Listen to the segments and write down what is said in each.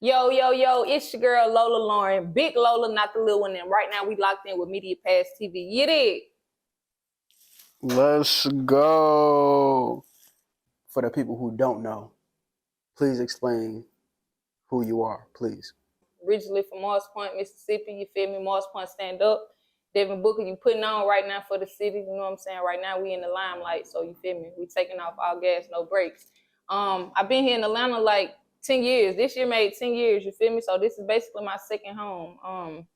Yo, yo, yo, it's your girl Lola Lauren. Big Lola, not the little one. And right now we locked in with Media Pass TV. You dig? Let's go. For the people who don't know, please explain who you are, please. Originally from Morris Point, Mississippi. You feel me? Morris Point stand up. Devin Booker, you putting on right now for the city. You know what I'm saying? Right now we in the limelight. So you feel me? We taking off all gas, no brakes. I've been here in Atlanta like 10 years. This year made 10 years, you feel me? So this is basically my second home.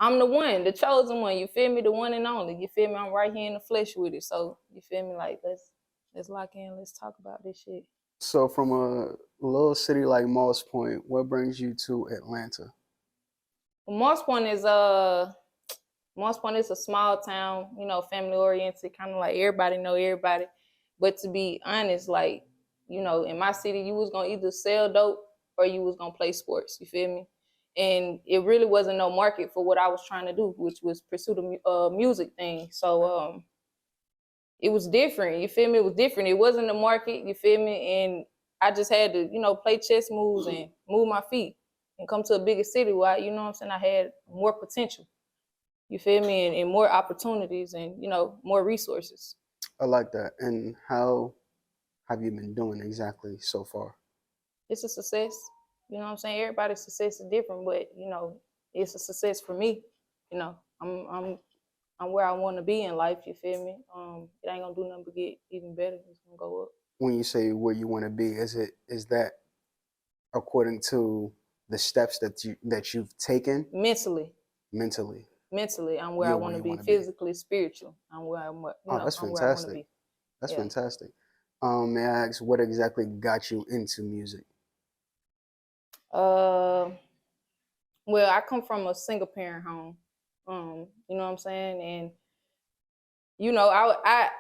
I'm the one, the chosen one, you feel me? The one and only, you feel me? I'm right here in the flesh with it. So you feel me? Like let's lock in, let's talk about this shit. So from a little city like Morris Point, what brings you to Atlanta? Well, Morris Point is a small town, you know, family oriented, kind of like everybody know everybody. But to be honest, like, you know, in my city, you was gonna either sell dope or you was gonna play sports. You feel me? And it really wasn't no market for what I was trying to do, which was pursue the music thing. So it was different. You feel me? It was different. It wasn't the market. You feel me? And I just had to, you know, play chess moves and move my feet and come to a bigger city where, you know what I'm saying, I had more potential. You feel me? And more opportunities and, you know, more resources. I like that. And how have you been doing exactly so far? It's a success. You know what I'm saying? Everybody's success is different, but, you know, it's a success for me. You know, I'm where I want to be in life. You feel me? It ain't gonna do nothing but get even better. It's gonna go up. When you say where you want to be, is that according to the steps that you've taken? Mentally, I'm where I want to be. Physically, spiritual. I'm where I'm. That's fantastic. That's fantastic. May I ask what exactly got you into music? Well, I come from a single parent home. You know what I'm saying? And you know, I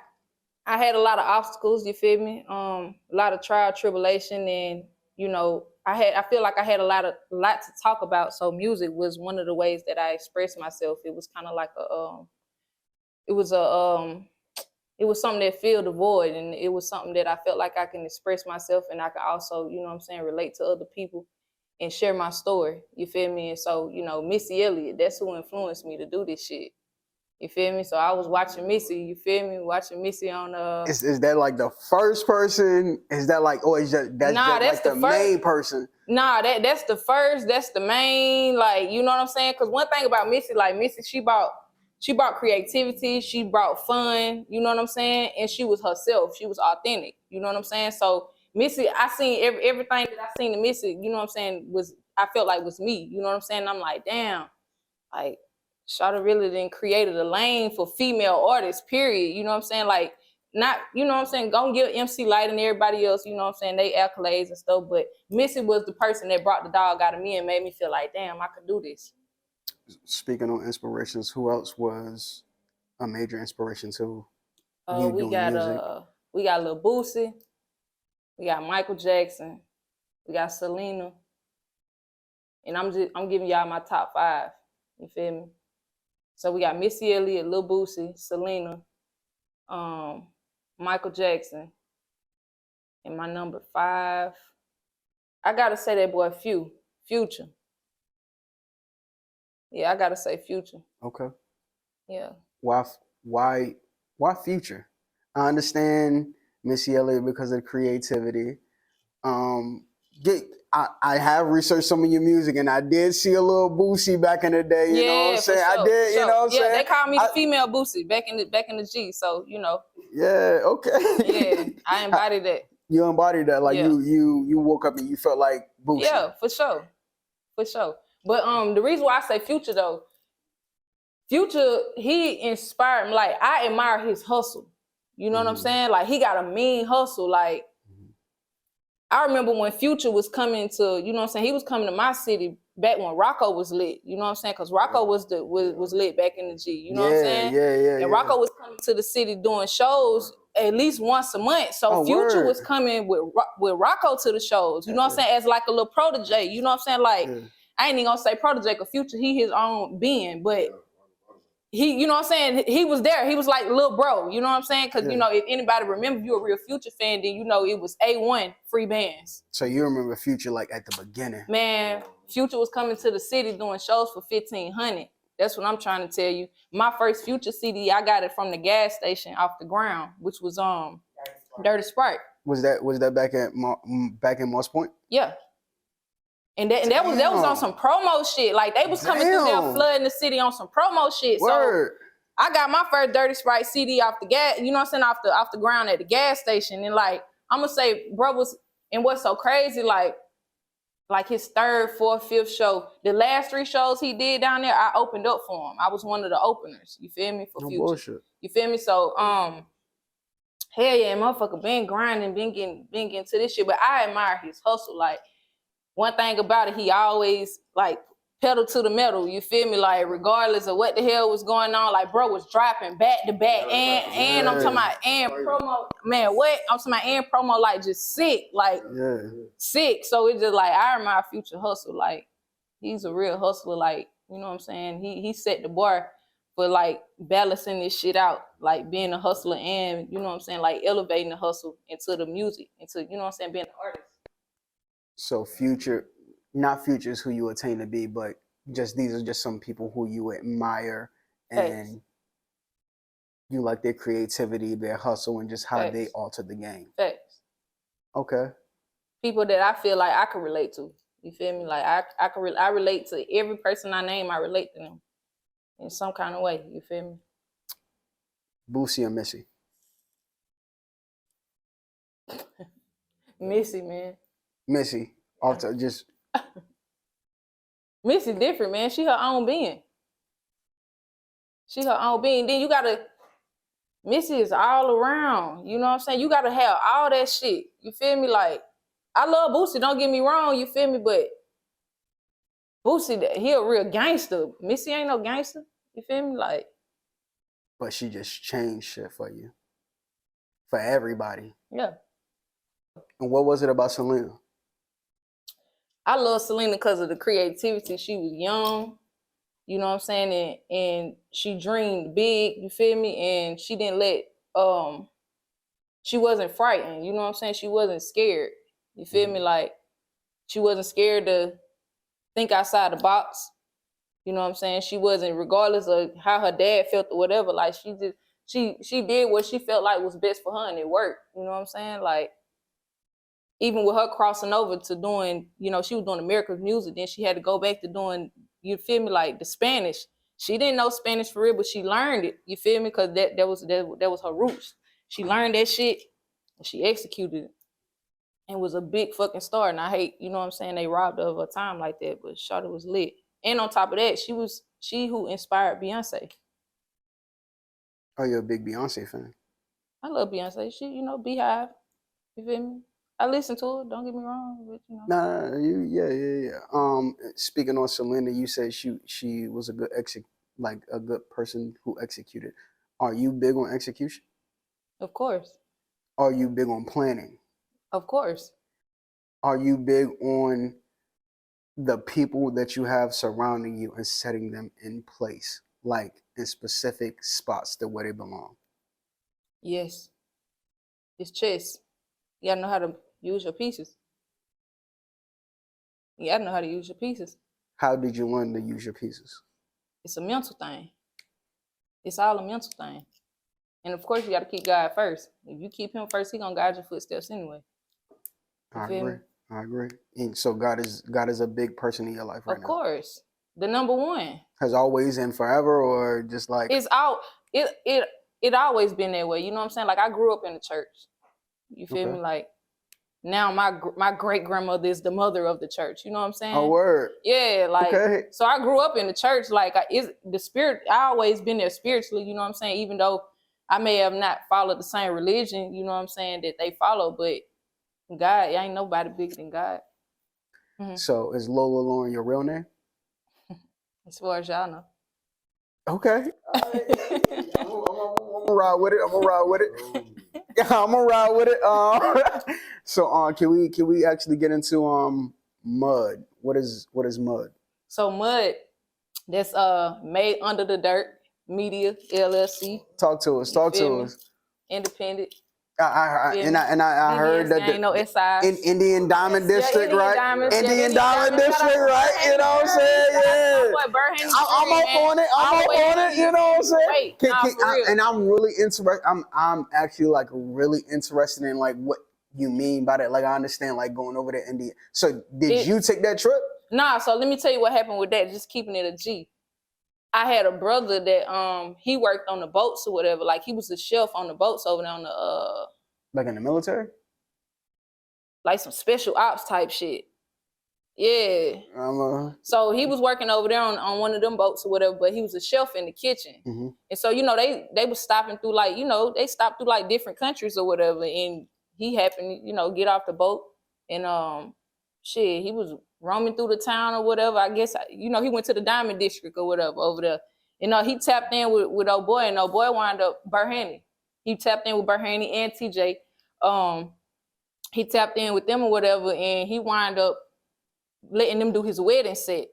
had a lot of obstacles, you feel me? A lot of trial, tribulation, and you know, I feel like I had a lot to talk about. So music was one of the ways that I expressed myself. It was kind of like it was something that filled the void, and it was something that I felt like I can express myself, and I could also, you know what I'm saying, relate to other people and share my story. You feel me? And so, you know, Missy Elliott, that's who influenced me to do this shit. You feel me? So I was watching Missy, you feel me? Watching Missy on Is that like the first person? Is that like, oh, that's like the main person? Nah, that's the first, that's the main, like, you know what I'm saying? Because one thing about Missy, like Missy, she brought creativity, she brought fun, you know what I'm saying? And she was herself, she was authentic, you know what I'm saying? So Missy, I seen everything that I seen in Missy, you know what I'm saying, I felt like was me, you know what I'm saying? I'm like, damn, like, Shawty really then created a lane for female artists, period. You know what I'm saying? Like, not, you know what I'm saying? Gonna give MC Light and everybody else, you know what I'm saying, they accolades and stuff. But Missy was the person that brought the dog out of me and made me feel like, damn, I could do this. Speaking on inspirations, who else was a major inspiration to you we doing got music? We got Lil Boosie, we got Michael Jackson, we got Selena, and I'm giving y'all my top 5. You feel me? So we got Missy Elliott, Lil Boosie, Selena, Michael Jackson, and my number 5, I gotta say that boy Future. Yeah, I gotta say Future. Okay. Yeah. Why Future? I understand Missy Elliott because of the creativity. I have researched some of your music, and I did see a little Boosie back in the day. You know what I'm saying? Sure, I did. You know what I'm saying? Yeah, they called me the female Boosie back in the G. So you know. Yeah. Okay. Yeah, I embodied that. You embodied that, like you woke up and you felt like Boosie. Yeah, for sure. But the reason why I say Future though, Future, he inspired me. Like, I admire his hustle. You know what I'm saying? Like, he got a mean hustle. Like, I remember when Future was coming to, you know what I'm saying, he was coming to my city back when Rocco was lit. You know what I'm saying? Because Rocco was lit back in the G. You know what I'm saying? Yeah. And Rocco was coming to the city doing shows at least once a month. So Future was coming with Rocco to the shows. You know what I'm saying? As like a little protege. You know what I'm saying? Like, I ain't even gonna say protege, because Future, he his own being, but you know what I'm saying? He was there. He was like little bro, you know what I'm saying? Because, you know, if anybody remember you a real Future fan, then you know it was A1 free bands. So you remember Future like at the beginning? Man, Future was coming to the city doing shows for $1,500. That's what I'm trying to tell you. My first Future CD, I got it from the gas station off the ground, which was Dirty Sprite. Was that back in Moss Point? Yeah. And that was on some promo shit. Like they was coming through there flooding the city on some promo shit. Word. So I got my first Dirty Sprite CD off the gas, you know what I'm saying, off the ground at the gas station. And like I'm gonna say, bro was, and what's so crazy, like his third, fourth, fifth show, the last 3 shows he did down there, I opened up for him. I was one of the openers. You feel me? For No Future. bullshit. You feel me? So hell yeah, motherfucker been grinding, been getting to this shit. But I admire his hustle. Like one thing about it, he always like pedal to the metal. You feel me? Like regardless of what the hell was going on, like bro was dropping back to back, and I'm talking about and promo. Man, what? I'm talking about and promo like just sick, like sick. So it's just like I admire Future hustle. Like he's a real hustler. Like you know what I'm saying? He set the bar for like balancing this shit out, like being a hustler and you know what I'm saying, like elevating the hustle into the music, into you know what I'm saying, being an artist. So Future, not Future is who you attain to be, but just these are just some people who you admire and you like their creativity, their hustle, and just how they alter the game. Facts. Okay. People that I feel like I can relate to. You feel me? Like I relate to every person I name. I relate to them in some kind of way. You feel me? Boosie or Missy? Missy, man. Missy. Just Missy different, man. She her own being. She her own being. Then you gotta, Missy is all around. You know what I'm saying? You gotta have all that shit. You feel me? Like, I love Boosie, don't get me wrong, you feel me? But Boosie, he a real gangster. Missy ain't no gangster. You feel me? Like, but she just changed shit for you. For everybody. Yeah. And what was it about Selena? I love Selena because of the creativity. She was young, you know what I'm saying, and she dreamed big, you feel me? And she didn't let, she wasn't frightened, you know what I'm saying? She wasn't scared, you feel me? Like, she wasn't scared to think outside the box, you know what I'm saying? She wasn't, regardless of how her dad felt or whatever, like she did what she felt like was best for her and it worked, you know what I'm saying? Like, even with her crossing over to doing, you know, she was doing American music, then she had to go back to doing, you feel me, like the Spanish. She didn't know Spanish for real, but she learned it, you feel me? Because that was her roots. She learned that shit, and she executed it, and was a big fucking star. And I hate, you know what I'm saying, they robbed her of her time like that, but Shawty was lit. And on top of that, she who inspired Beyonce. Oh, you're a big Beyonce fan? I love Beyonce. She, you know, Beehive, you feel me? I listen to it. Don't get me wrong, but you know. Yeah. Speaking on Selena, you said she was a good person who executed. Are you big on execution? Of course. Are you big on planning? Of course. Are you big on the people that you have surrounding you and setting them in place, like in specific spots to where they belong? Yes. It's chess. You gotta know how to use your pieces. You gotta know how to use your pieces. How did you learn to use your pieces? It's a mental thing. It's all a mental thing. And of course, you gotta keep God first. If you keep him first, he gonna guide your footsteps anyway. I agree. And so God is a big person in your life right now. Of course. The number one. Has always and forever, or just like it always been that way. You know what I'm saying? Like I grew up in the church. You feel me? Like now my great grandmother is the mother of the church. You know what I'm saying? Oh, word. Yeah, like so I grew up in the church. Like the spirit. I always been there spiritually. You know what I'm saying? Even though I may have not followed the same religion, you know what I'm saying, that they follow, but God, ain't nobody bigger than God. Mm-hmm. So is Lola Lauren your real name? As far as y'all know. Okay. I'm gonna ride with it. Yeah, I'm gonna ride with it. So can we actually get into mud? What is mud? So mud, that's made under the dirt. Media LLC. Talk to us. Independent. I heard that ain't no SI. in Indian Diamond District, Indian right? Diamonds, Indian Diamond District, right? You know what I'm saying? Yeah. I'm up on it. I'm up on it. You know what I'm saying? And I'm really interested. I'm actually like really interested in like what you mean by that. Like I understand like going over to India. So did you take that trip? Nah. So let me tell you what happened with that. Just keeping it a G. I had a brother that he worked on the boats or whatever. Like he was a chef on the boats over there on the like in the military? Like some special ops type shit. Yeah. So he was working over there on one of them boats or whatever, but he was a chef in the kitchen. Mm-hmm. And so, you know, they was stopping through like, you know, they stopped through like different countries or whatever. And he happened, you know, get off the boat and he was roaming through the town or whatever. I guess, you know, he went to the Diamond District or whatever over there. You know, he tapped in with old boy, and old boy wound up Burhaney. He tapped in with Burhaney and TJ. He tapped in with them or whatever, and he wound up letting them do his wedding set.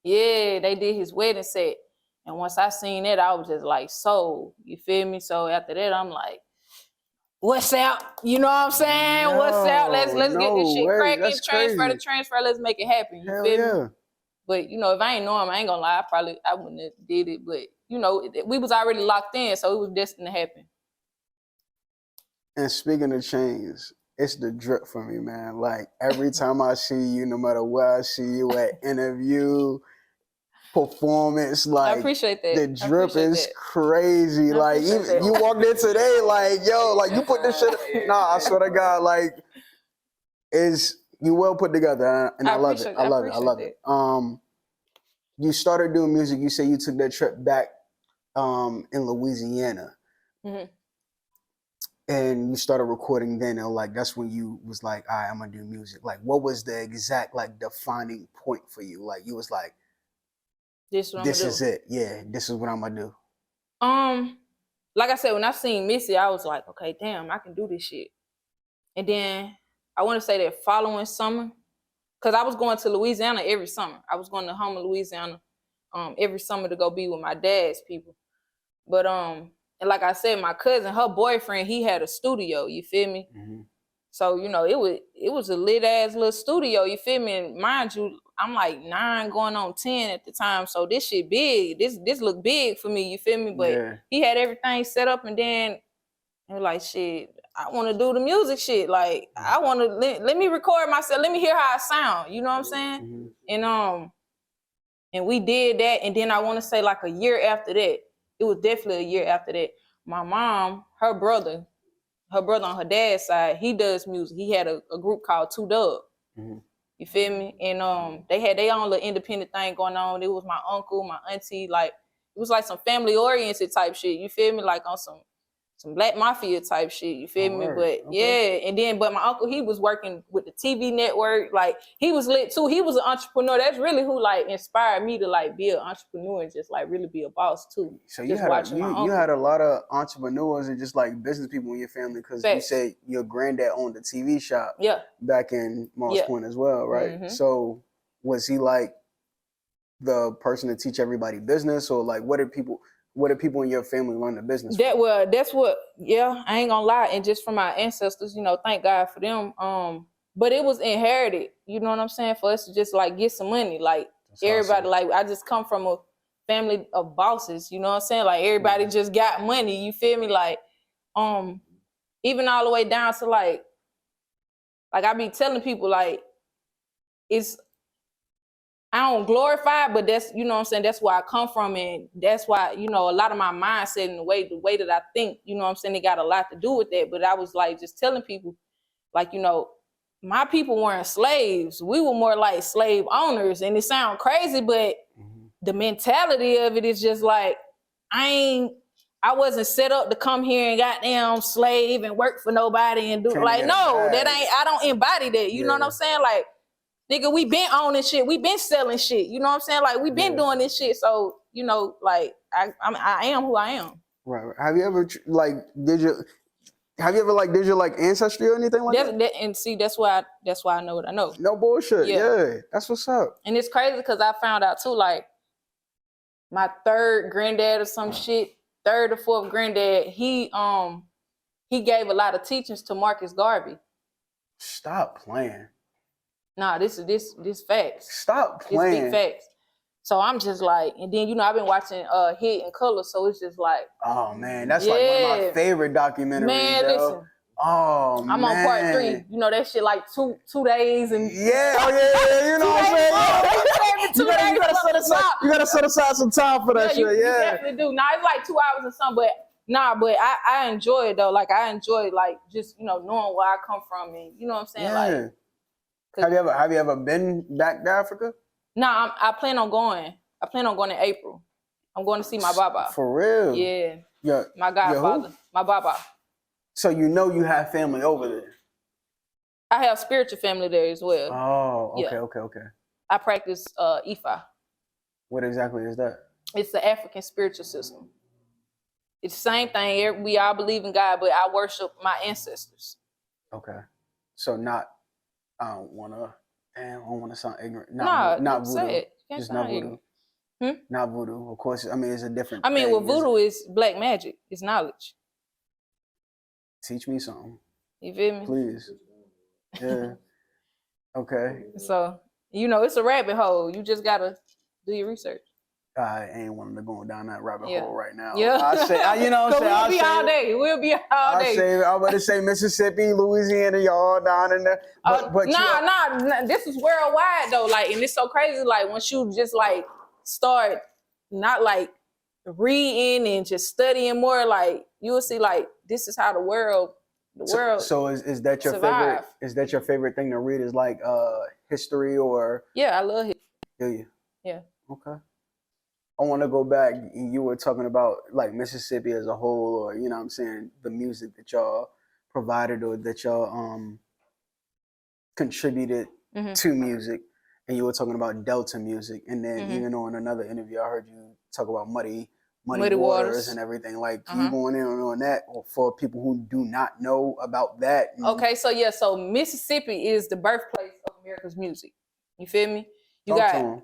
Yeah, they did his wedding set. And once I seen that, I was just like, so, you feel me? So after that, I'm like, what's up? You know what I'm saying? No, what's up? Let's get this shit cracking. Transfer, let's make it happen. You feel me? But, you know, if I ain't know him, I ain't gonna lie, I wouldn't have did it. But, you know, we was already locked in, so it was destined to happen. And speaking of chains, it's the drip for me, man. Like every time I see you, no matter where I see you at, interview, performance, like I appreciate that. The drip is crazy. Like you walked in today, like yo, like you put this shit. Nah, I swear to God, like you well put together, and I love it. I love it. You started doing music. You say you took that trip back in Louisiana. Mm-hmm. And you started recording then, and like that's when you was like, all right, I'm gonna do music. Like, what was the exact like defining point for you? Like, you was like, this is it. Yeah, this is what I'm gonna do. Like I said, when I seen Missy, I was like, okay, damn, I can do this shit. And then I want to say that following summer, because I was going to Louisiana every summer. I was going to Homer, Louisiana, every summer to go be with my dad's people. But and like I said, my cousin, her boyfriend, he had a studio, you feel me? Mm-hmm. So, you know, it was a lit ass little studio, you feel me? And mind you, I'm like 9 going on 10 at the time. So this shit big. This look big for me, you feel me? But he had everything set up, and then he was like, shit, I want to do the music shit. Like, I want to let me record myself. Let me hear how I sound. You know what I'm saying? Mm-hmm. And we did that. And then I want to say like a year after that, it was definitely a year after that, my mom, her brother on her dad's side, he does music. He had a group called Two Dub. Mm-hmm. You feel me? And they had their own little independent thing going on. It was my uncle, my auntie, like it was like some family oriented type shit. You feel me? Like on some Black Mafia type shit, you feel me? But yeah, and then but my uncle, he was working with the TV network, like he was lit too. He was an entrepreneur. That's really who like inspired me to like be an entrepreneur and just like really be a boss too. So you had a lot of entrepreneurs and just like business people in your family, because you said your granddad owned a TV shop back in Moss Point as well, right? Mm-hmm. So was he like the person to teach everybody business, or like what did people in your family learn the business? That's what, I ain't gonna lie. And just from my ancestors, you know, thank God for them. But it was inherited, you know what I'm saying? For us to just like get some money. Like that's everybody, awesome. Like I just come from a family of bosses, you know what I'm saying? Like everybody just got money, you feel me? Like, even all the way down to like I be telling people like, I don't glorify it, but that's, you know what I'm saying, that's where I come from, and that's why, you know, a lot of my mindset and the way that I think, you know what I'm saying, it got a lot to do with that. But I was like just telling people, like, you know, my people weren't slaves. We were more like slave owners, and it sounds crazy, but the mentality of it is just like, I wasn't set up to come here and goddamn slave and work for nobody and do like, no, that ain't, I don't embody that. You know what I'm saying? Like, nigga, we been owning shit. We been selling shit. You know what I'm saying? Like, we been doing this shit. So, you know, like, I am who I am. Right. Have you ever, like, did your ancestry or anything like that? And see, that's why I know what I know. No bullshit. Yeah. That's what's up. And it's crazy because I found out, too, like, my third granddad or some shit, third or fourth granddad, he gave a lot of teachings to Marcus Garvey. Stop playing. Nah, this facts. Stop playing. It's big facts. So I'm just like, and then, you know, I've been watching Hit and Color, so it's just like. Oh, man, that's like one of my favorite documentaries, man, yo. Listen. Oh, I'm on part 3. You know, that shit like two days and. Yeah, oh, yeah, you know what I'm saying? You gotta set aside some time for that shit, You definitely do. Nah, it's like 2 hours or something, but I enjoy it, though. Like, I enjoy, like, just, you know, knowing where I come from and, you know what I'm saying? Yeah. Like, have you ever been back to Africa? Nah, I plan on going. I plan on going in April. I'm going to see my Baba. For real? Yeah. My godfather. My Baba. So you know you have family over there? I have spiritual family there as well. Oh, okay, okay. I practice Ifa. What exactly is that? It's the African spiritual system. It's the same thing. We all believe in God, but I worship my ancestors. Okay. So not, I don't want to sound ignorant. Not voodoo. Just not voodoo. Not voodoo. Of course, I mean, it's a different thing. Well, voodoo is black magic. It's knowledge. Teach me something. You feel me? Please. Yeah. Okay. So, you know, it's a rabbit hole. You just got to do your research. I ain't wanting to go down that rabbit hole right now. Yeah. You know what I'm saying? We'll be all day. We'll be all day. I'm about to say Mississippi, Louisiana, y'all down in there. But nah. This is worldwide, though. Like, and it's so crazy. Like, once you just, like, start not, like, reading and just studying more, like, you will see, like, this is how the world. So is that your survive. favorite? Is that your favorite thing to read? Is like history or? Yeah, I love it. Do you? Yeah. Okay. I want to go back. You were talking about like Mississippi as a whole, or you know what I'm saying, the music that y'all provided or that y'all contributed to music, and you were talking about Delta music, and then even on another interview, I heard you talk about Muddy Waters and everything. Like you going in on that for people who do not know about that. Okay, so Mississippi is the birthplace of America's music. You feel me? You got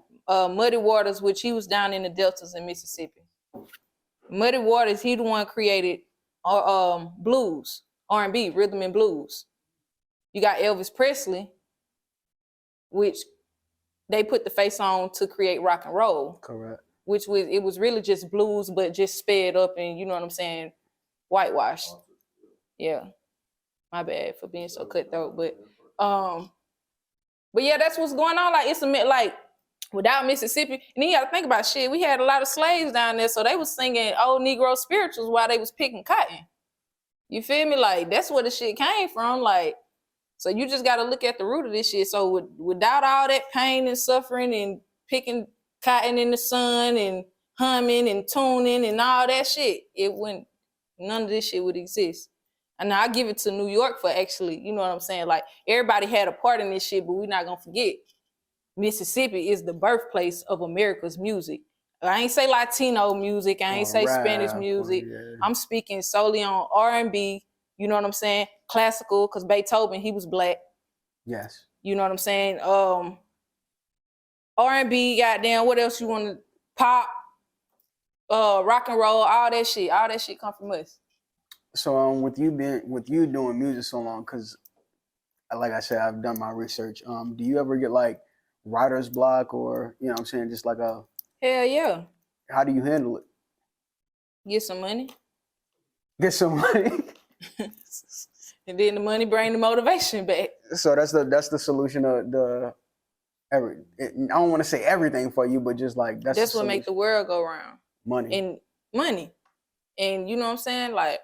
Muddy Waters, which he was down in the deltas in Mississippi. Muddy Waters, he the one created blues, R&B, rhythm and blues. You got Elvis Presley, which they put the face on to create rock and roll. Correct. It was really just blues, but just sped up and, you know what I'm saying, whitewashed. Yeah. My bad for being so cutthroat, but yeah, that's what's going on. Like, it's like without Mississippi, and then you gotta think about shit. We had a lot of slaves down there, so they was singing old Negro spirituals while they was picking cotton. You feel me? Like, that's where the shit came from. Like, so you just gotta look at the root of this shit. So without all that pain and suffering and picking cotton in the sun and humming and tuning and all that shit, none of this shit would exist. And I give it to New York for actually, you know what I'm saying? Like, everybody had a part in this shit, but we're not gonna forget, Mississippi is the birthplace of America's music. I ain't say Latino music, I ain't say Spanish music. Yeah. I'm speaking solely on R&B, you know what I'm saying? Classical, because Beethoven, he was black. Yes. You know what I'm saying? R&B, goddamn, what else you want to, pop, rock and roll, all that shit come from us. So with you doing music so long, because like I said, I've done my research. Do you ever get like writer's block or, you know what I'm saying, just like a... Hell yeah. How do you handle it? Get some money. Get some money? And then the money bring the motivation back. So that's the solution of I don't want to say everything for you, but just like that's what make the world go round. Money. And you know what I'm saying? Like,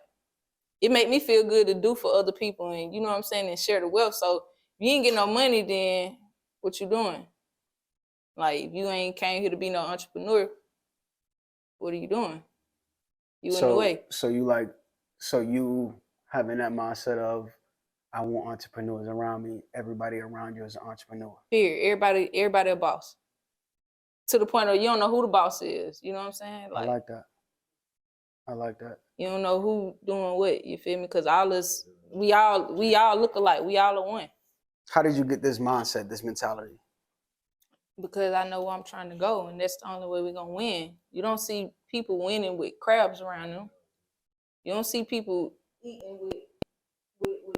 it make me feel good to do for other people, and you know what I'm saying, and share the wealth. So if you ain't get no money, then what you doing? Like, if you ain't came here to be no entrepreneur, what are you doing? You in the way. So you having that mindset of, I want entrepreneurs around me. Everybody around you is an entrepreneur. Here, everybody a boss. To the point where you don't know who the boss is. You know what I'm saying? Like, I like that. You don't know who doing what. You feel me? Because we all look alike. We all are one. How did you get this mindset, this mentality? because I know where I'm trying to go, and that's the only way we're gonna win. You don't see people winning with crabs around them. You don't see people eating with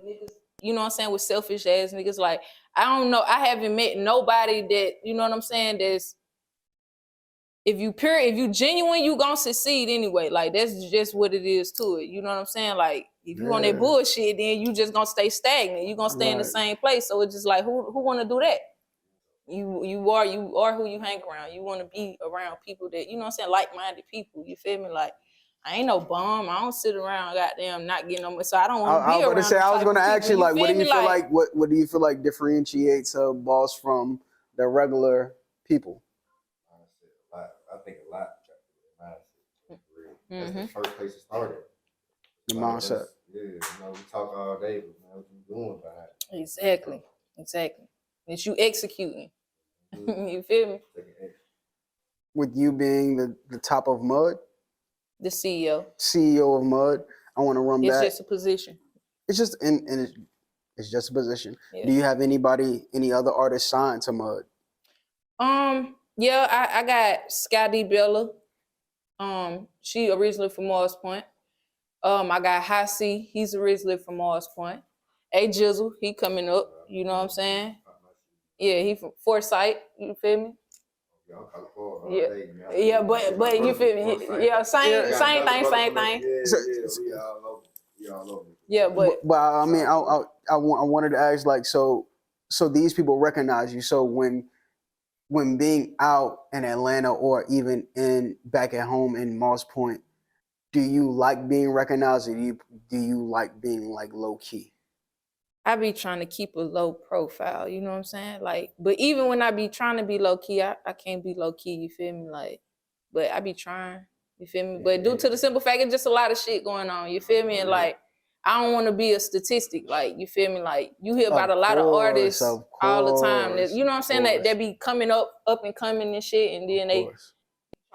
niggas, you know what I'm saying, with selfish ass niggas. Like, I don't know. I haven't met nobody that, you know what I'm saying, that's, if you genuine, you gonna succeed anyway. Like, that's just what it is to it. You know what I'm saying? Like, if you on that bullshit, then you just gonna stay stagnant. You gonna stay in the same place. So it's just like, who wanna do that? You are who you hang around. You wanna be around people that, you know what I'm saying, like-minded people. You feel me? Like, I ain't no bum. I don't sit around goddamn not getting no money. So I don't want to be around. I was gonna ask you, like, what do you feel like? What do you feel like differentiates a boss from the regular people? I think a lot. That's the first place it started. The mindset. Yeah, you know, we talk all day, but man, what you doing behind it? Exactly. It's you executing. You feel me? With you being the top of Mud, the CEO of Mud, I want to run back. It's just a position. It's just it's just a position. Yeah. Do you have any other artists signed to Mud? Yeah, I got Scotty Bella. She originally from Mars Point. I got Hassie, he's originally from Mars Point. A Jizzle, he coming up, you know what I'm saying? Yeah, he from Forsyth, you feel me? Yeah, but you feel me? Yeah, same thing. Yeah, but I mean, I wanted to ask, like, so these people recognize you. So when being out in Atlanta or even back at home in Moss Point, do you like being recognized, or do you like being like low key? I be trying to keep a low profile, you know what I'm saying? Like, but even when I be trying to be low key, I can't be low key, you feel me? Like, but I be trying, you feel me? But due to the simple fact, it's just a lot of shit going on, you feel me? And like, I don't want to be a statistic, like, you feel me? Like, you hear about a lot of artists all the time that, you know what I'm saying, that be coming up and coming and shit, and then they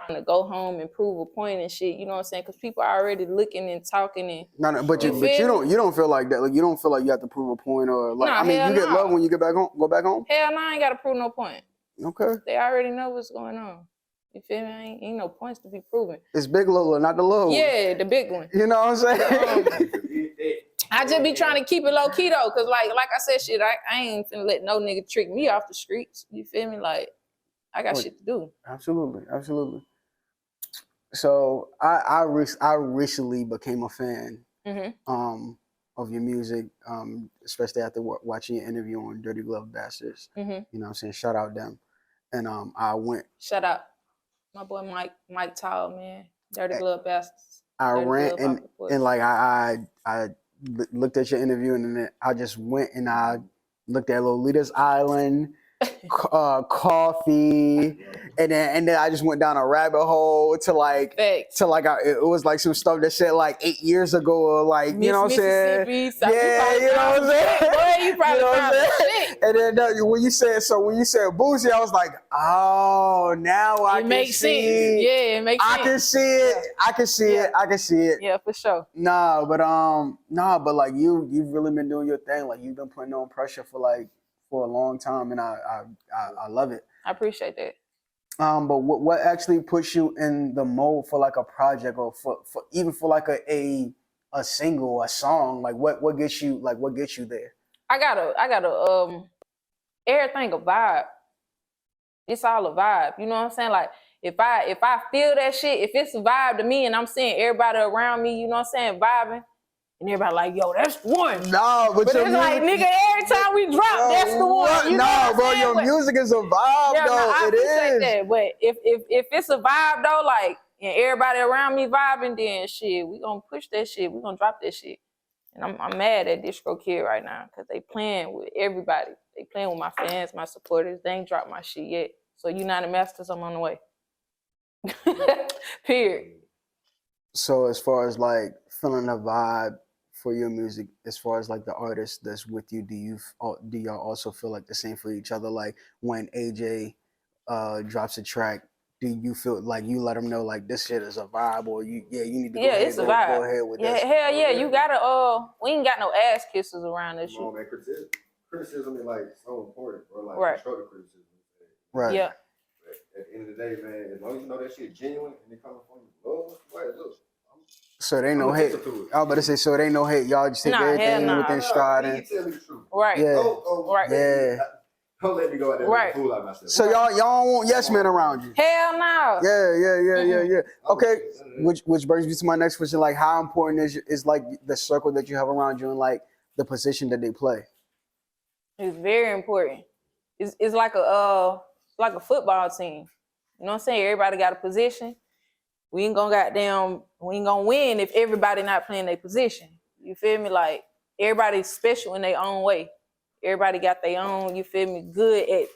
trying to go home and prove a point and shit, you know what I'm saying? Because people are already looking and talking and but you don't feel like that. Like, you don't feel like you have to prove a point, or like, I mean, you get love when you go back home. Hell no, I ain't gotta prove no point. Okay. They already know what's going on. You feel me? Ain't no points to be proven. It's Big Lola, not the little one. Yeah, the big one. You know what I'm saying? I just be trying to keep it low key though, cause like I said, shit, I ain't finna let no nigga trick me off the streets. You feel me? Like, I got shit to do. Absolutely. So I recently became a fan of your music, especially after watching your interview on Dirty Glove Bastards. You know what I'm saying? Shout out them. And I went. Shout out my boy Mike Tall, man. Dirty Glove Bastards. I ran and like I looked at your interview, and then I just went and I looked at Lolita's Island, coffee, and then I just went down a rabbit hole to like it was like some stuff that said like 8 years ago, or like, you know what I'm saying? Yeah, you know what I'm saying? Boy, you probably found shit. And then when you said Boosie, I was like, oh, now I can see it. Yeah, it makes sense. I can see it. Yeah, for sure. Nah, but like you've really been doing your thing. Like, you've been putting on pressure for a long time, and I love it. I appreciate that. But what actually puts you in the mode for like a project, or for even for like a single, a song? Like, what gets you there? I gotta everything a vibe. It's all a vibe. You know what I'm saying? Like, if I feel that shit, if it's a vibe to me and I'm seeing everybody around me, you know what I'm saying, vibing, and everybody like, yo, that's the one. No, but it's like, nigga, every time we drop, that's the one. You know bro, your music is a vibe, though. I appreciate that. But if it's a vibe though, like, and everybody around me vibing, then shit, we gonna push that shit. We gonna drop that shit. And I'm mad at Distro Kid right now, because they playing with everybody. They playing with my fans, my supporters. They ain't dropped my shit yet. So United Masters, I'm on the way. Period. So as far as like feeling a vibe for your music, as far as like the artist that's with you, do y'all also feel like the same for each other? Like, when AJ drops a track, do you feel like you let them know like this shit is a vibe, or you need to it's a vibe. Go ahead with this? Hell yeah, you gotta we ain't got no ass kisses around this shit. Man, criticism is like so important, bro. Like, right. Constructive criticism. Right. Yeah. At the end of the day, man, as long as you know that shit genuine and it coming from love, wait, look. So they know I'm hate. attentive to it. I was about to say, so they know hate. Y'all just take Nah, hell everything nah. within stride. And, Please tell me the truth. Right. yeah. Right. Yeah. Don't let me go out there and make a fool out of myself. So y'all don't want yes men around you. Hell no. Yeah. Okay, which brings me to my next question. Like, how important is like the circle that you have around you and like the position that they play? It's very important. It's like a football team. You know what I'm saying? Everybody got a position. We ain't gonna win if everybody not playing their position. You feel me? Like, everybody's special in their own way. Everybody got their own, you feel me, good at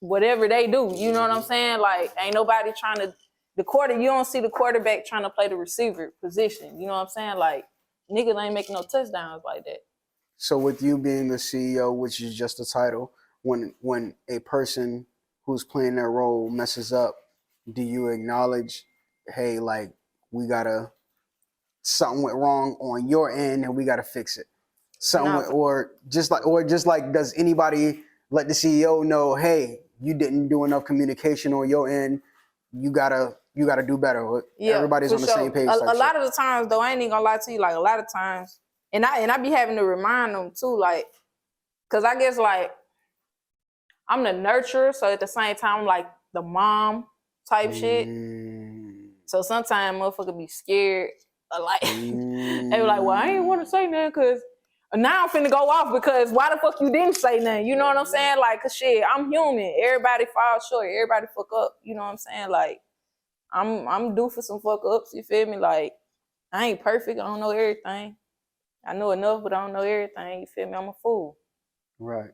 whatever they do. You know what I'm saying? Like, ain't nobody trying to you don't see the quarterback trying to play the receiver position. You know what I'm saying? Like, niggas ain't making no touchdowns like that. So with you being the CEO, which is just a title, when a person who's playing that role messes up, do you acknowledge, hey, like something went wrong on your end and we gotta fix it? Or just like, does anybody let the CEO know, hey, you didn't do enough communication on your end, you gotta do better? Yeah, everybody's on the same page. A lot of the times though, I ain't even gonna lie to you, like a lot of times, and I be having to remind them too, like, cause I guess like I'm the nurturer, so at the same time I'm like the mom type shit. So sometimes motherfucker be scared, or like they be like, well, I ain't want to say nothing cause now I'm finna go off because why the fuck you didn't say nothing? You know what I'm saying? Like, cause shit, I'm human. Everybody falls short. Everybody fuck up. You know what I'm saying? Like, I'm due for some fuck ups. You feel me? Like, I ain't perfect. I don't know everything. I know enough, but I don't know everything. You feel me? I'm a fool. Right.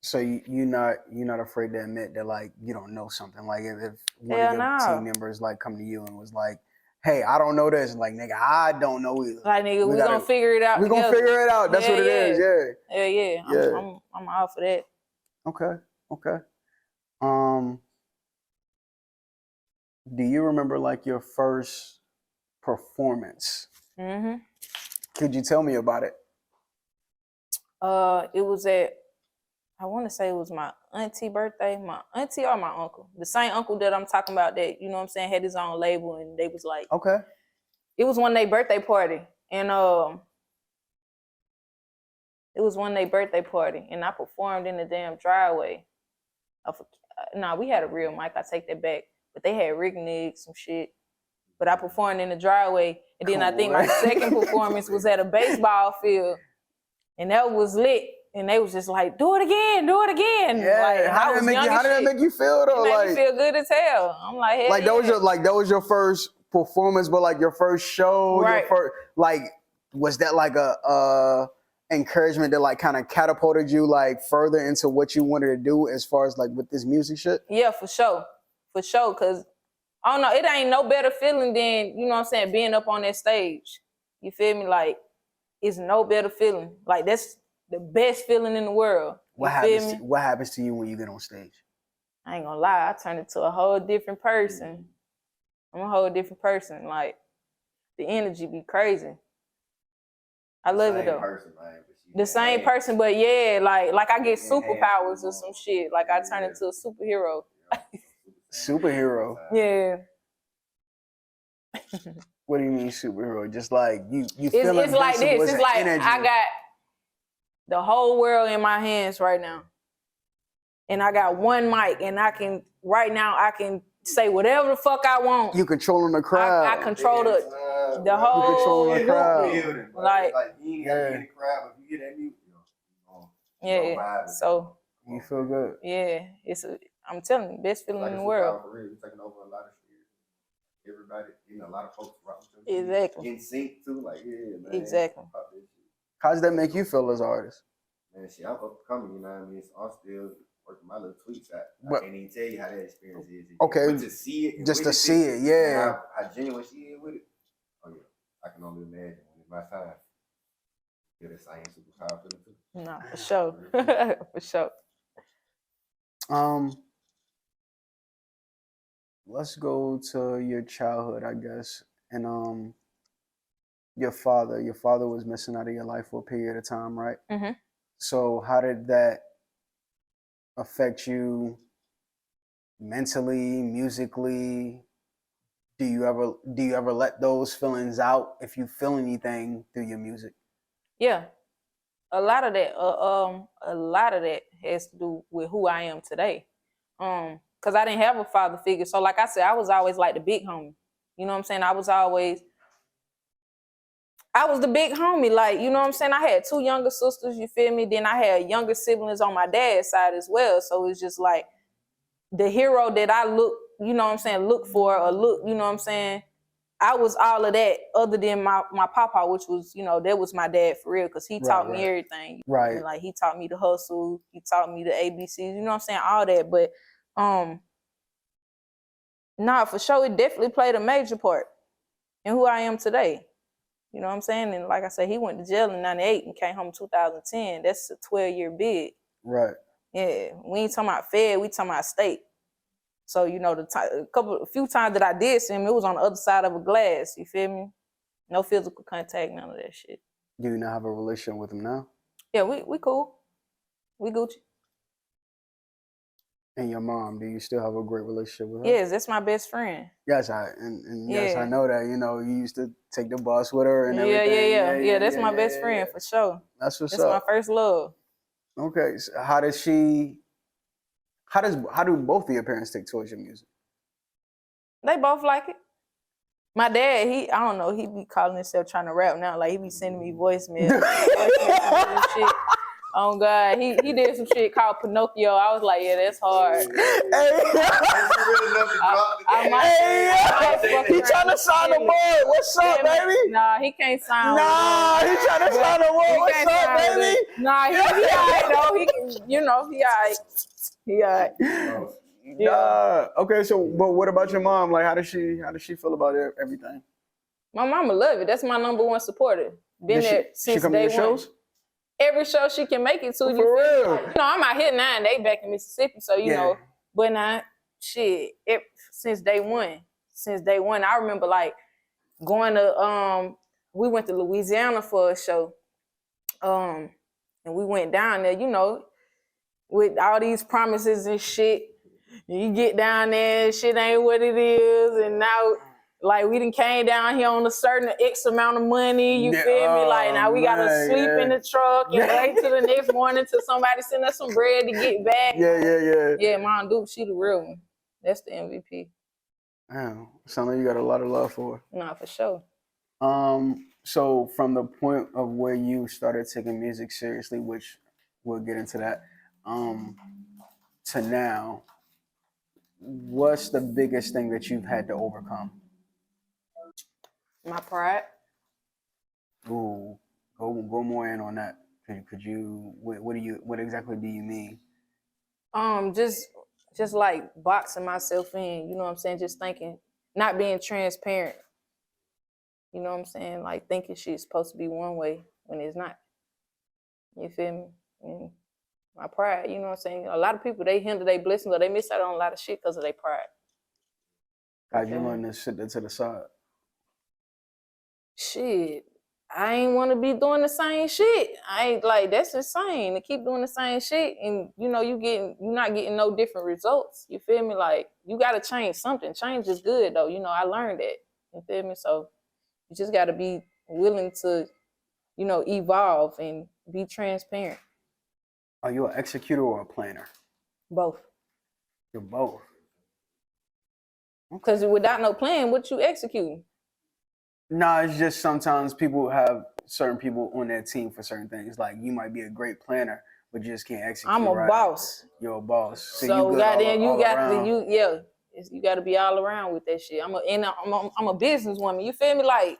So you're not afraid to admit that like you don't know something. Like if one of your team members like come to you and was like, hey, I don't know this. Like, nigga, I don't know either. Like, nigga, we gonna figure it out. We gonna figure it out. That's what it is. Yeah. I'm all for that. Okay. Do you remember like your first performance? Mm-hmm. Could you tell me about it? It was I want to say it was my auntie birthday, my auntie or my uncle. The same uncle that I'm talking about that, you know what I'm saying, had his own label, and they was like, okay. It was one day birthday party, and it was one day birthday party, and I performed in the damn driveway. We had a real mic. I take that back, but they had rig some shit. But I performed in the driveway, and then I think my second performance was at a baseball field, and that was lit. And they was just like, do it again. Yeah. Like, how did that make you feel though? It made me feel good as hell. I'm like, hey, that was your first performance, but like your first show, right. Your first, like, was that like a encouragement that like kind of catapulted you like further into what you wanted to do as far as like with this music shit? Yeah, for sure. Cause I don't know, it ain't no better feeling than, you know what I'm saying, being up on that stage. You feel me? Like, it's no better feeling. Like, that's the best feeling in the world. What happens to you when you get on stage? I ain't gonna lie, I turn into a whole different person. I'm a whole different person. Like, the energy be crazy. I love it though. The same person, but yeah, like I get superpowers or some shit. Like, I turn into a superhero. Superhero? Yeah. What do you mean superhero? Just like you feel it's like this. It's like energy. I got the whole world in my hands right now. And I got one mic, and I can say whatever the fuck I want. You controlling the crowd. I control the whole building. Like you ain't gotta be in the crowd, but you get that music, yeah. So you feel good. Yeah, I'm telling you, best feeling in the world. For real. We're taking over a lot of shit. Everybody, a lot of folks rock with exactly. In sync too, like man. Exactly. How does that make you feel as an artist? Man, shit, I'm upcoming, you know what I mean? So I'm still working my little tweets out. I can't even tell you how that experience is. Okay. But to see it. Just to see it, yeah. How genuine she is with it. Oh, yeah. I can only imagine when it's my time. Yeah, the same superpower feeling too. No, for sure. For sure. Let's go to your childhood, I guess. And your father was missing out of your life for a period of time, right? Mm-hmm. So how did that affect you mentally, musically? Do you ever let those feelings out if you feel anything through your music? Yeah, a lot of that has to do with who I am today. Because I didn't have a father figure. So like I said, I was always like the big homie. You know what I'm saying? I was the big homie. Like, you know what I'm saying? I had 2 younger sisters, you feel me? Then I had younger siblings on my dad's side as well. So it's just like the hero that I look, you know what I'm saying, look for or look, you know what I'm saying? I was all of that other than my papa, which was, you know, that was my dad for real, because he taught me everything. Right. Like, he taught me to hustle, he taught me the ABCs, you know what I'm saying, all that. But nah, for sure, it definitely played a major part in who I am today. You know what I'm saying? And like I said, he went to jail in 98 and came home in 2010. That's a 12-year bid. Right. Yeah, we ain't talking about Fed, we talking about state. So, you know, a few times that I did see him, it was on the other side of a glass, you feel me? No physical contact, none of that shit. Do you not have a relationship with him now? Yeah, we cool. We Gucci. And your mom, do you still have a great relationship with her? Yes, that's my best friend. Yes, yes, I know that. You know, you used to take the bus with her and everything. Yeah, that's my best friend for sure. That's what's up. That's my first love. Okay, so how do both of your parents take towards your music? They both like it. My dad, I don't know, he be calling himself trying to rap now. Like, he be sending me voicemails and shit. Oh God, he did some shit called Pinocchio. I was like, yeah, that's hard. He trying to sign the board. What's up, baby? Nah, he can't sign. Nah, he trying to sign the board. What's up, baby? Nah, he alright though. He can, you know, he alright. He alright. Yeah. Okay, so but what about your mom? Like, how does she feel about everything? My mama love it. That's my #1 supporter. Been there since day one. Shows? Every show she can make it to. For real. You know, I'm out here now and they back in Mississippi, so you know. But now, shit, since day one. Since day one, I remember like going to we went to Louisiana for a show. And we went down there, you know, with all these promises and shit. You get down there, shit ain't what it is, and now like we done came down here on a certain X amount of money, you feel me? Like now we gotta sleep in the truck and wait till the next morning till somebody send us some bread to get back. Yeah, Mom Duke, she the real one. That's the MVP. Wow, sounds like you got a lot of love for her. Nah, for sure. So from the point of where you started taking music seriously, which we'll get into that, to now, what's the biggest thing that you've had to overcome? My pride. Ooh, go more in on that. Could you? What exactly do you mean? Just like boxing myself in. You know what I'm saying? Just thinking, not being transparent. You know what I'm saying? Like thinking shit's supposed to be one way when it's not. You feel me? And my pride. You know what I'm saying? A lot of people, they hinder their blessings or they miss out on a lot of shit because of their pride. How'd you learn to sit that to the side? Shit, I ain't want to be doing the same shit. I ain't like, that's insane to keep doing the same shit, and you know you're not getting no different results. You feel me? Like you got to change something. Change is good though. You know, I learned that. You feel me? So you just got to be willing to, you know, evolve and be transparent. Are you an executor or a planner? Both. You're both. Because without no plan, what you executing? No, it's just sometimes people have certain people on their team for certain things. Like you might be a great planner, but you just can't execute. I'm a boss. You're a boss. So you got to be all around with that shit. I'm a businesswoman. You feel me? Like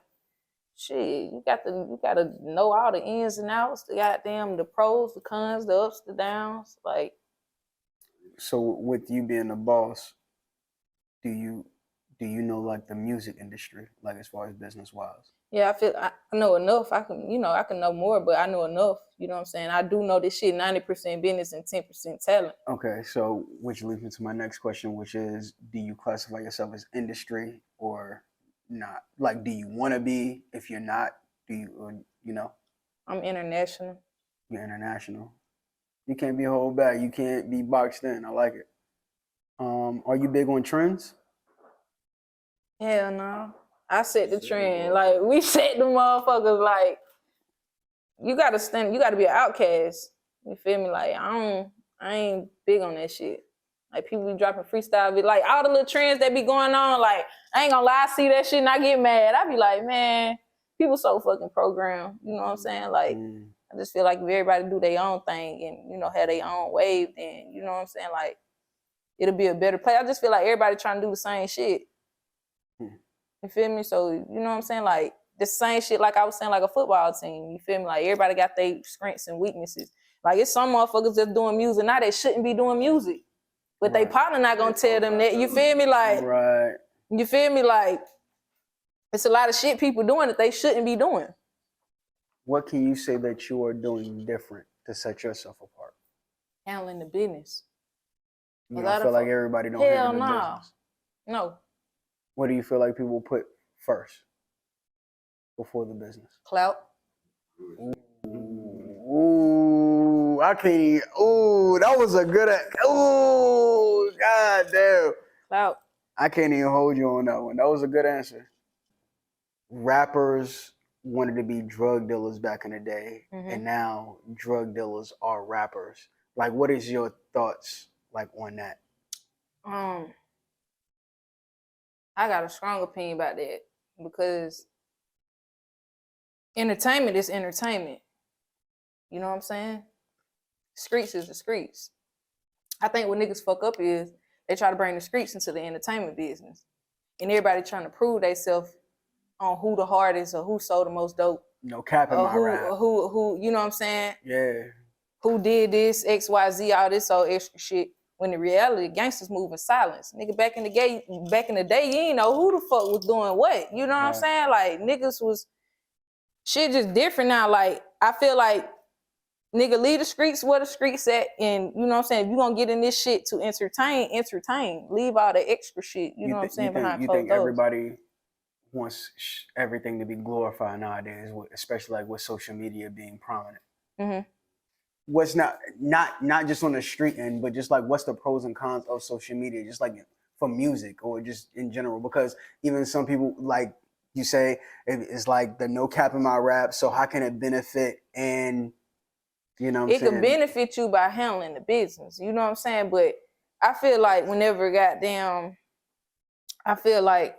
shit, you got to know all the ins and outs, the pros, the cons, the ups, the downs. Like. So with you being a boss, do you know like the music industry, like as far as business wise? Yeah, I know enough. I can know more, but I know enough. You know what I'm saying? I do know this shit 90% business and 10% talent. Okay, so which leads me to my next question, which is, do you classify yourself as industry or not? Like, do you want to be? If you're not, do you, or, you know? I'm international. You're international. You can't be held back. You can't be boxed in. I like it. Are you big on trends? Hell no. I set the trend. Like, we set the motherfuckers, like, you gotta be an outcast. You feel me? Like, I ain't big on that shit. Like, people be dropping freestyle, be like, all the little trends that be going on, like, I ain't gonna lie, I see that shit and I get mad. I be like, man, people so fucking programmed. You know what I'm saying? Like, I just feel like if everybody do their own thing and, you know, have their own wave, then, you know what I'm saying? Like, it'll be a better play. I just feel like everybody trying to do the same shit. You feel me? So, you know what I'm saying? Like, the same shit like I was saying, like a football team. You feel me? Like, everybody got their strengths and weaknesses. Like, it's some motherfuckers just doing music now that shouldn't be doing music. But they probably not gonna tell them that. You feel me? Like, you feel me? Like, it's a lot of shit people doing that they shouldn't be doing. What can you say that you are doing different to set yourself apart? Handling the business. You know, I feel like everybody don't handle the business. No. What do you feel like people put first before the business? Clout. Ooh, I can't even. Ooh, that was a good. Ooh, god damn. Clout. I can't even hold you on that one. That was a good answer. Rappers wanted to be drug dealers back in the day, and now drug dealers are rappers. Like, what is your thoughts like on that? I got a strong opinion about that because entertainment is entertainment. You know what I'm saying? Streets is the streets. I think what niggas fuck up is they try to bring the streets into the entertainment business. And everybody trying to prove themselves on who the hardest or who sold the most dope. No cap in my rap. Who, you know what I'm saying? Yeah. Who did this, XYZ, all this old extra shit. When in reality, gangsters move in silence. Nigga, back in the day, you ain't know who the fuck was doing what. You know what I'm saying? Like, niggas was, shit just different now. Like, I feel like, nigga, leave the streets where the streets at. And, you know what I'm saying? If you gonna get in this shit to entertain. Leave all the extra shit, you know what I'm saying, behind closed doors. You think everybody wants everything to be glorified nowadays, especially like with social media being prominent? What's not just on the street end, but just like what's the pros and cons of social media, just like for music or just in general? Because even some people, like you say, it's like the no cap in my rap. So how can it benefit? And you know what I'm saying? It could benefit you by handling the business. You know what I'm saying? But I feel like whenever I feel like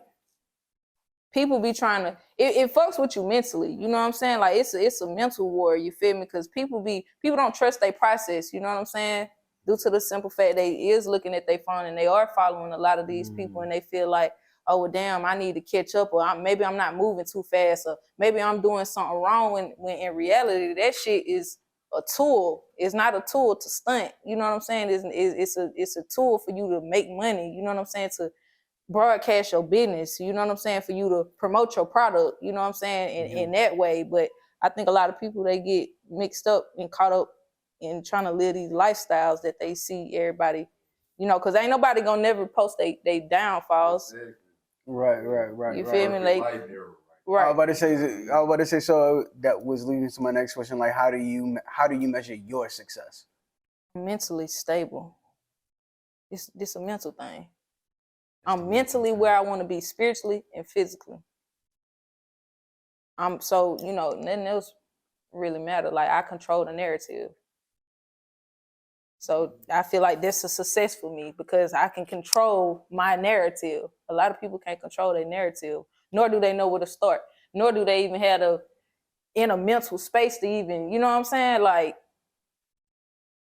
people be trying to, it fucks with you mentally. You know what I'm saying? Like, it's a mental war, you feel me? Because people don't trust their process, you know what I'm saying? Due to the simple fact they is looking at their phone and they are following a lot of these people and they feel like, oh, well, damn, I need to catch up, or maybe I'm not moving too fast, or maybe I'm doing something wrong when in reality that shit is a tool. It's not a tool to stunt. You know what I'm saying? It's a tool for you to make money. You know what I'm saying? To broadcast your business, you know what I'm saying, for you to promote your product, you know what I'm saying, in that way. But I think a lot of people, they get mixed up and caught up in trying to live these lifestyles that they see everybody, you know, because ain't nobody gonna never post they downfalls. Right. You feel me? Like, right. I was about to say, so that was leading to my next question. Like, how do you measure your success? Mentally stable. It's a mental thing. I'm mentally where I want to be, spiritually and physically. So, you know, nothing else really matter. Like, I control the narrative. So I feel like that's a success for me because I can control my narrative. A lot of people can't control their narrative, nor do they know where to start, nor do they even have in a mental space to even, you know what I'm saying? Like,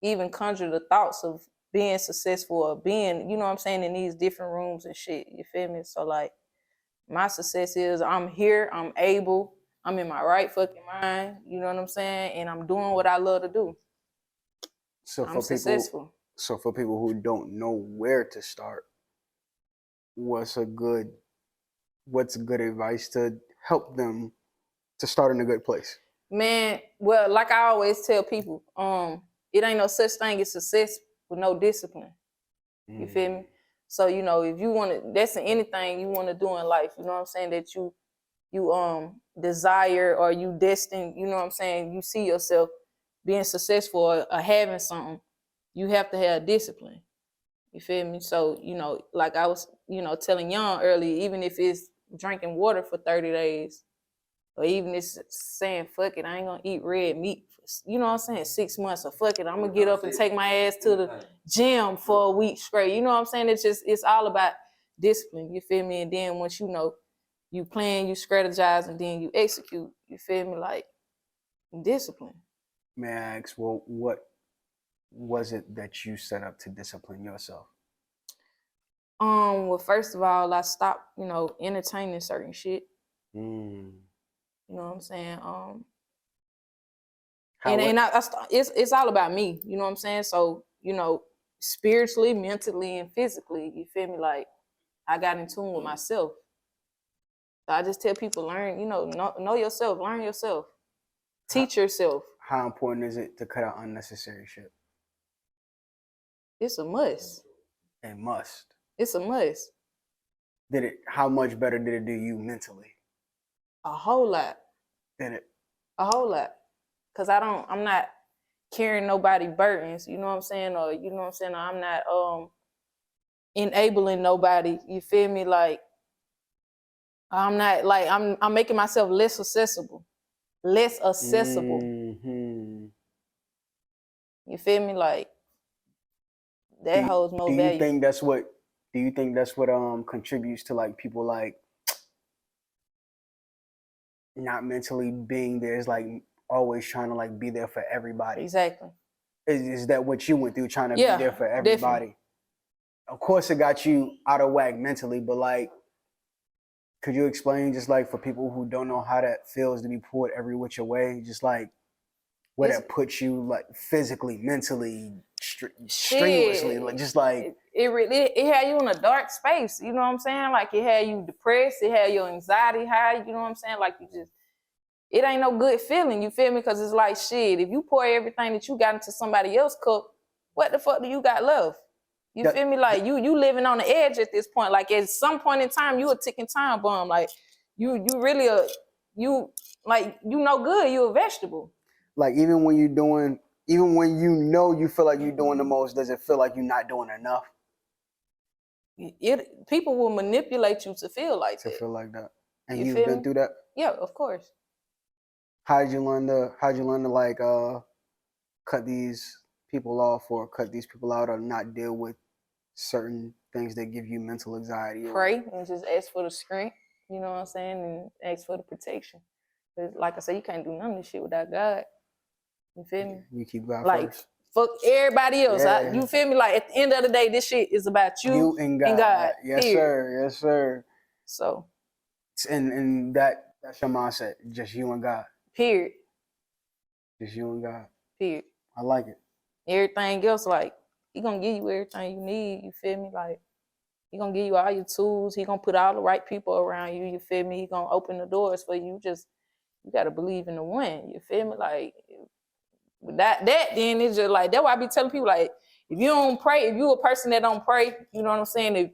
even conjure the thoughts of being successful or being, you know what I'm saying, in these different rooms and shit. You feel me? So, like, my success is I'm here, I'm able, I'm in my right fucking mind, you know what I'm saying? And I'm doing what I love to do. So I'm successful. So for people who don't know where to start, what's good advice to help them to start in a good place? Man, well, like I always tell people, it ain't no such thing as success with no discipline. You feel me? So, you know, if you want to, that's anything you want to do in life, you know what I'm saying, that you desire or you destined, you know what I'm saying, you see yourself being successful or having something, you have to have discipline. You feel me? So, you know, like I was, you know, telling Young earlier, even if it's drinking water for 30 days, or even it's saying, fuck it, I ain't gonna eat red meat for, you know what I'm saying, 6 months, or fuck it, I'm gonna get up and take my ass to the gym for a week straight. You know what I'm saying? It's all about discipline, you feel me? And then once you know, you plan, you strategize, and then you execute, you feel me? Like, discipline. May I ask, well, what was it that you set up to discipline yourself? Well, first of all, I stopped, you know, entertaining certain shit. You know what I'm saying? It's all about me. You know what I'm saying? So, you know, spiritually, mentally, and physically, you feel me? Like, I got in tune with myself. So I just tell people, learn, you know yourself, learn yourself, teach yourself. How important is it to cut out unnecessary shit? It's a must. A must. It's a must. How much better did it do you mentally? A whole lot. Did it? A whole lot. Cause I'm not carrying nobody burdens, you know what I'm saying? Or you know what I'm saying? Or I'm not enabling nobody. You feel me? Like, I'm not like I'm making myself less accessible. Less accessible. Mm-hmm. You feel me? Like, that holds more value. Do you think that's what contributes to like people like not mentally being there, is like always trying to like be there for everybody? Exactly. Is that what you went through, trying to be there for everybody? Definitely. Of course it got you out of whack mentally, but like, could you explain, just like for people who don't know how that feels to be pulled every which way, just like where that puts you, like physically, mentally, strenuously, like just like it had you in a dark space. You know what I'm saying? Like, it had you depressed. It had your anxiety high. You know what I'm saying? Like, it ain't no good feeling. You feel me? Because it's like, shit, if you pour everything that you got into somebody else's cup, what the fuck do you got left? You feel me? Like, you living on the edge at this point. Like, at some point in time, you a ticking time bomb. Like, you really you no good. You a vegetable. Like, even when you feel like you're doing the most, does it feel like you're not doing enough? People will manipulate you to feel like that. To feel like that. And you've been through that? Yeah, of course. How'd you learn to like cut these people off, or cut these people out, or not deal with certain things that give you mental anxiety? Pray and just ask for the strength, you know what I'm saying, and ask for the protection. Because like I said, you can't do none of this shit without God. You feel me? You keep God like, first. Fuck everybody else. Yeah. You feel me? Like, at the end of the day, this shit is about you and God. Yes, sir. Yes, sir. So. And that's your mindset. Just you and God. Period. Just you and God. Period. I like it. Everything else, like, he gonna give you everything you need. You feel me? Like, he gonna give you all your tools. He gonna put all the right people around you. You feel me? He gonna open the doors for you. You gotta believe in the one. You feel me? Like, that then it's just like, that's why I be telling people, like, if you don't pray, if you a person that don't pray, you know what I'm saying?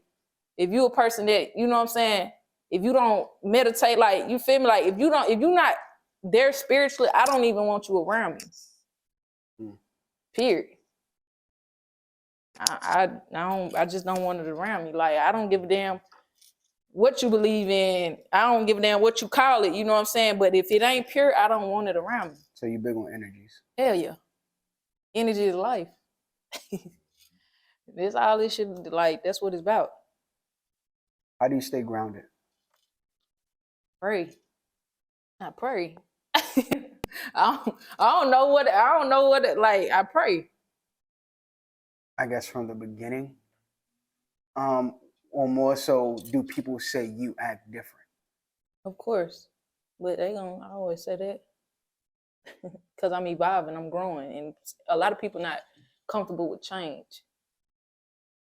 If you a person that, you know what I'm saying, if you don't meditate, like, you feel me? Like, if you're not there spiritually, I don't even want you around me. Period. I just don't want it around me. Like, I don't give a damn what you believe in. I don't give a damn what you call it, you know what I'm saying? But if it ain't pure, I don't want it around me. So you big on energies? Hell yeah. Energy is life. This all this shit, like, that's what it's about. How do you stay grounded? Pray. I pray. I don't know what like, I pray. I guess from the beginning. Or more so, do people say you act different? Of course. But I always say that. Because I'm evolving, I'm growing, and a lot of people not comfortable with change.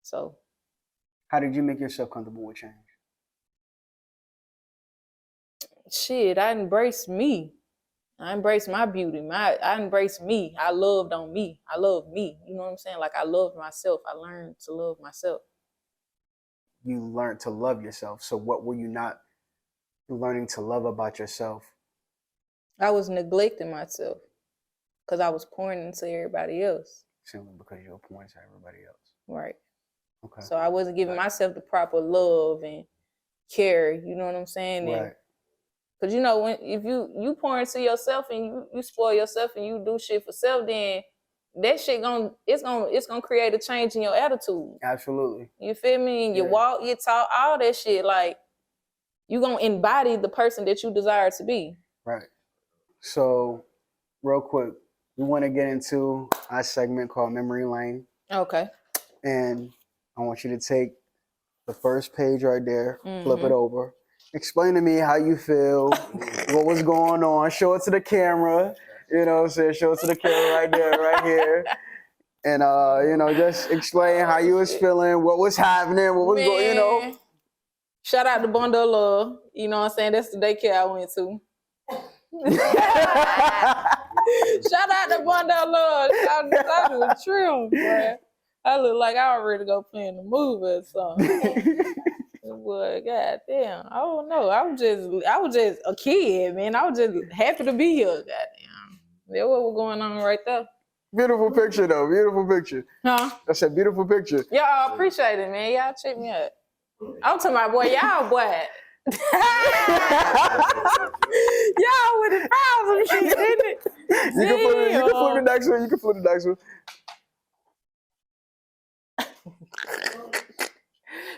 So. How did you make yourself comfortable with change? Shit, I embrace me. I embrace my beauty. I embrace me. I loved on me. I love me. You know what I'm saying? Like, I love myself. I learned to love myself. You learned to love yourself. So what were you not learning to love about yourself? I was neglecting myself because I was pouring into everybody else. Simply because you were pouring into everybody else. Right. Okay. So I wasn't giving myself the proper love and care. You know what I'm saying? Right. Because you know, if you pour into yourself and you spoil yourself and you do shit for self, then that shit it's gonna create a change in your attitude. Absolutely. You feel me? And your walk, your talk, all that shit. Like you gonna embody the person that you desire to be. Right. So, real quick, we want to get into our segment called Memory Lane. Okay. And I want you to take the first page right there, flip it over. Explain to me how you feel, what was going on. Show it to the camera. You know what I'm saying? Show it to the camera right there, right here. And, you know, just explain how you was feeling, what was happening, what was going, you know. Shout out to Bundle of Love. You know what I'm saying? That's the daycare I went to. Shout out to Bundle of Love. I was trim, boy. I look like I was ready to go play in the movie or something. Boy, goddamn. I don't know. I was just a kid, man. I was just happy to be here. Goddamn. That's what was going on right there. Beautiful picture, though. Beautiful picture. Huh? That's a beautiful picture. Y'all appreciate it, man. Y'all check me out. I'm talking about, boy, y'all, boy. Y'all with the thousand shit, didn't it? You can flip the next one. You can flip the next one.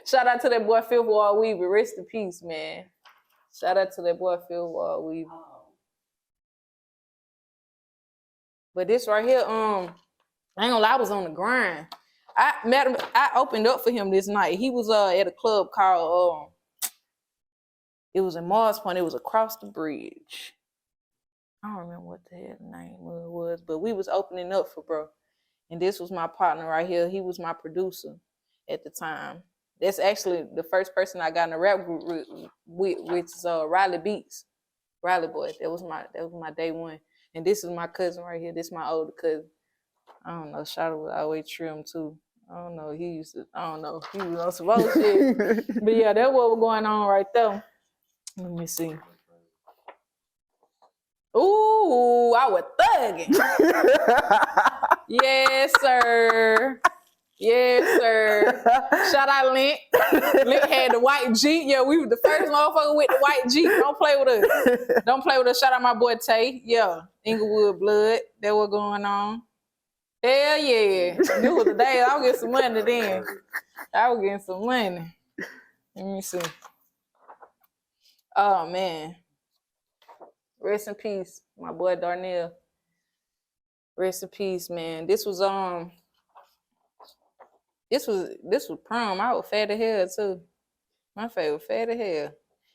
Shout out to that boy Fifth Wall Weaver. Rest in peace, man. Shout out to that boy Fifth Wall Weaver. But this right here, I ain't gonna lie, I was on the grind. I met him, I opened up for him this night. He was at a club called it was in Mars Point, it was across the bridge. I don't remember what the hell the name was, but we was opening up for bro. And this was my partner right here. He was my producer at the time. That's actually the first person I got in a rap group with which is Riley Beats. Riley Boy. That was my day one. And this is my cousin right here. This is my older cousin. I don't know. Shadow was always trim too. I don't know. He was on some other shit. But yeah, that's what was going on right there. Let me see. Ooh, I was thugging. Yes, sir. Yes, sir. Shout out Link. Link had the white Jeep. Yeah, we were the first motherfucker with the white Jeep. Don't play with us. Don't play with us. Shout out my boy Tay. Yeah, Inglewood Blood. That was going on. Hell yeah. This was the day I was getting some money then. I was getting some money. Let me see. Oh, man. Rest in peace, my boy Darnell. Rest in peace, man. This was prom. I was fat as hell too. My face was fat as hell.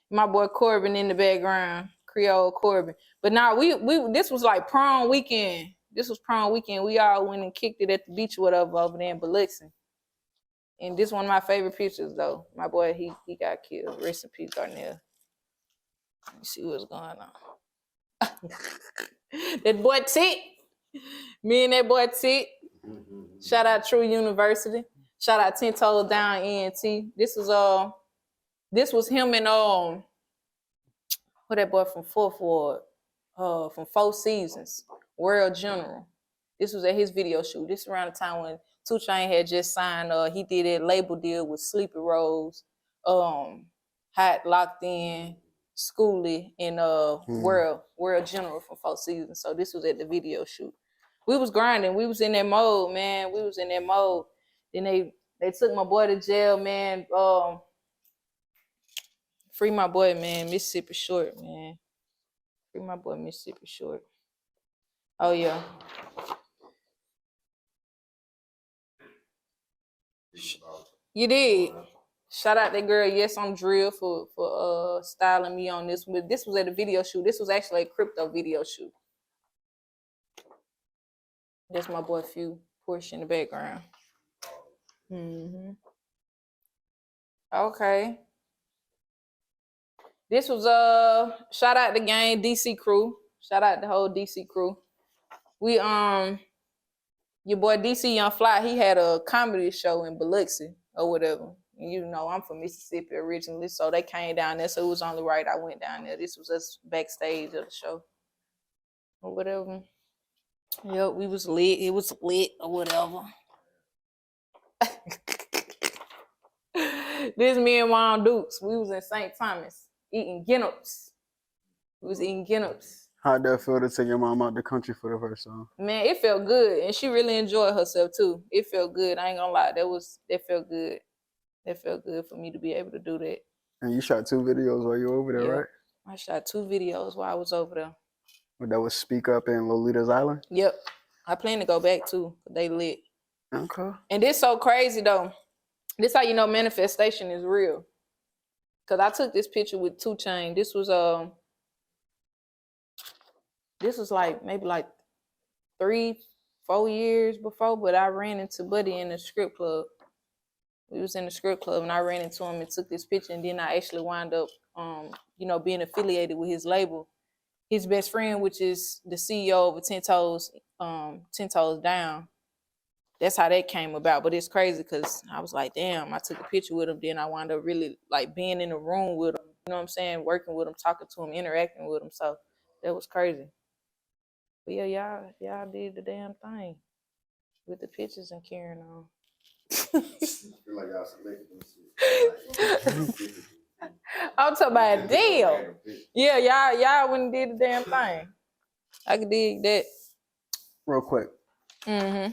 My boy Corbin in the background, Creole Corbin. But now we this was like prom weekend. This was prom weekend. We all went and kicked it at the beach or whatever over there in Biloxi. And this is one of my favorite pictures though. My boy, he got killed. Rest in peace, Darnell. Let me see what's going on. That boy Tit. Me and that boy Tit. Shout out True University. Shout out 10 Toes Down ENT. This was him and what that boy from Fourth Ward, from Four Seasons, World General. This was at his video shoot. This around the time when 2 Chainz had just signed. He did a label deal with Sleepy Rose, Hot Locked In, Schoolie, and World General from Four Seasons. So this was at the video shoot. We was grinding. We was in that mode, man. We was in that mode. Then they took my boy to jail, man. Free my boy, man. Mississippi Short, man. Free my boy, Mississippi Short. Oh, yeah. You did. Shout out that girl, Yes I'm Drill, for styling me on this. But this was at a video shoot. This was actually a crypto video shoot. That's my boy Few, Porsche in the background. Okay. This was shout out the gang, DC crew. Shout out the whole DC crew. We your boy DC Young Fly, he had a comedy show in Biloxi or whatever. And you know, I'm from Mississippi originally, so they came down there, so it was only right I went down there. This was us backstage of the show or whatever. Yep, we was lit. It was lit or whatever. This me and Mom Dukes. We was in St. Thomas eating Guinness. We was eating Guinness. How'd that feel to take your mom out the country for the first time? Man, it felt good, and she really enjoyed herself too. It felt good. I ain't gonna lie. That felt good. That felt good for me to be able to do that. And you shot 2 videos while you were over there, right? I shot 2 videos while I was over there. Well, that was Speak Up in Lolita's Island? Yep. I plan to go back too. They lit. Okay. And this so crazy though. This how you know manifestation is real. Cause I took this picture with 2 Chainz. This was like maybe like 3-4 years before, but I ran into Buddy in the script club. We was in the script club and I ran into him and took this picture, and then I actually wound up being affiliated with his label. His best friend, which is the CEO of 10 Toes Down. That's how that came about. But it's crazy because I was like, damn, I took a picture with him. Then I wound up really like being in the room with him. You know what I'm saying? Working with him, talking to him, interacting with him. So that was crazy. But yeah, y'all did the damn thing with the pictures and carrying on. I feel like y'all selected them shit. I'm talking about damn. Yeah, y'all went and did the damn thing. I could dig that. Real quick. Mm-hmm.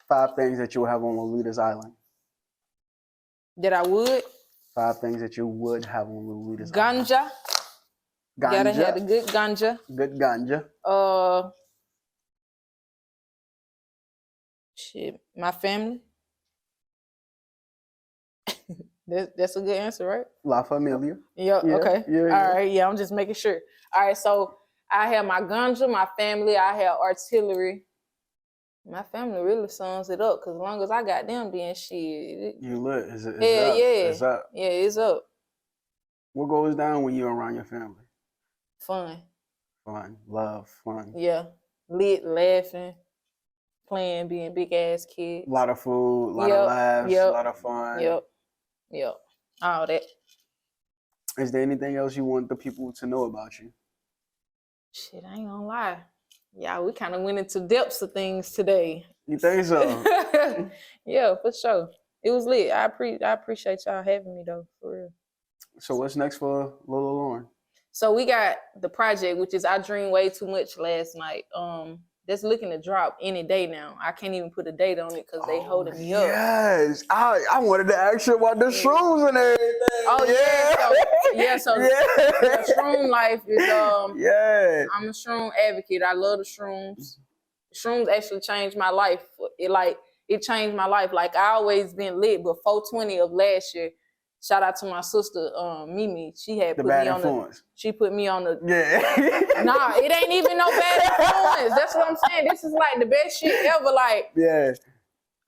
5 things that you would have on Lolita's Island. That I would? 5 things that you would have on Lolita's Island. Ganja. Ganja. Gotta have the good ganja. Good ganja. Shit, my family. That's a good answer, right? La Familia. Yeah, okay. Yeah, All right, yeah, I'm just making sure. All right, so I have my ganja, my family, I have artillery. My family really sums it up, because as long as I got them being shit. You lit. It's up. It's up. Yeah, it's up. What goes down when you're around your family? Fun. Love, fun. Yeah. Lit, laughing, playing, being big ass kids. A lot of food, a lot of laughs, a lot of fun. Yep. All that. Is there anything else you want the people to know about you? Shit, I ain't gonna lie. Yeah, we kind of went into depths of things today. You think so? Yeah, for sure. It was lit. I appreciate y'all having me though, for real. So what's next for Lola Lauren? So we got the project, which is I Dreamed Way Too Much last night. That's looking to drop any day now. I can't even put a date on it because they holding me up. Yes, I wanted to ask you about the shrooms and everything. Oh so the shroom life is I'm a shroom advocate. I love the shrooms. Shrooms actually changed my life. It changed my life. Like I always been lit, but 420 of last year. Shout out to my sister, Mimi. She had put me on influence. She put me on the. Nah, it ain't even no bad influence. That's what I'm saying. This is like the best shit ever.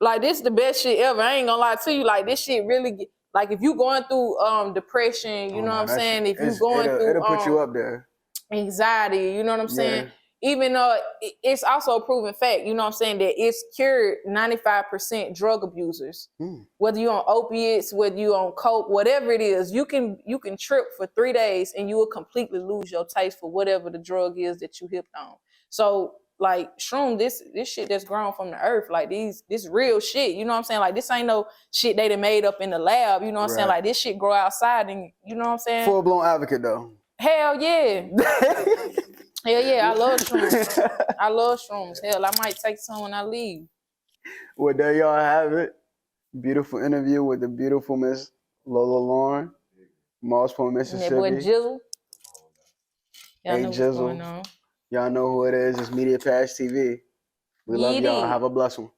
Like this is the best shit ever. I ain't gonna lie to you. Like this shit really. Like if you going through depression, you know what I'm saying. If you going through, it'll put you up there. Anxiety, you know what I'm saying. Even though it's also a proven fact, you know what I'm saying, that it's cured 95% drug abusers. Whether you're on opiates, whether you're on coke, whatever it is, you can trip for 3 days and you will completely lose your taste for whatever the drug is that you hipped on. So like shroom, this shit that's grown from the earth, like this real shit, you know what I'm saying? Like this ain't no shit they done made up in the lab, you know what I'm saying? Like this shit grow outside and you know what I'm saying? Full-blown advocate though. Hell yeah. Hell yeah, I love shrooms. I love shrooms. Hell, I might take some when I leave. Well, there y'all have it. Beautiful interview with the beautiful Miss Lola Lauren, Moss Point, Mississippi. And that boy Jizzle. Y'all know Jizzle. what's going on. Y'all know who it is. It's Media Pass TV. We love y'all. Have a blessed one.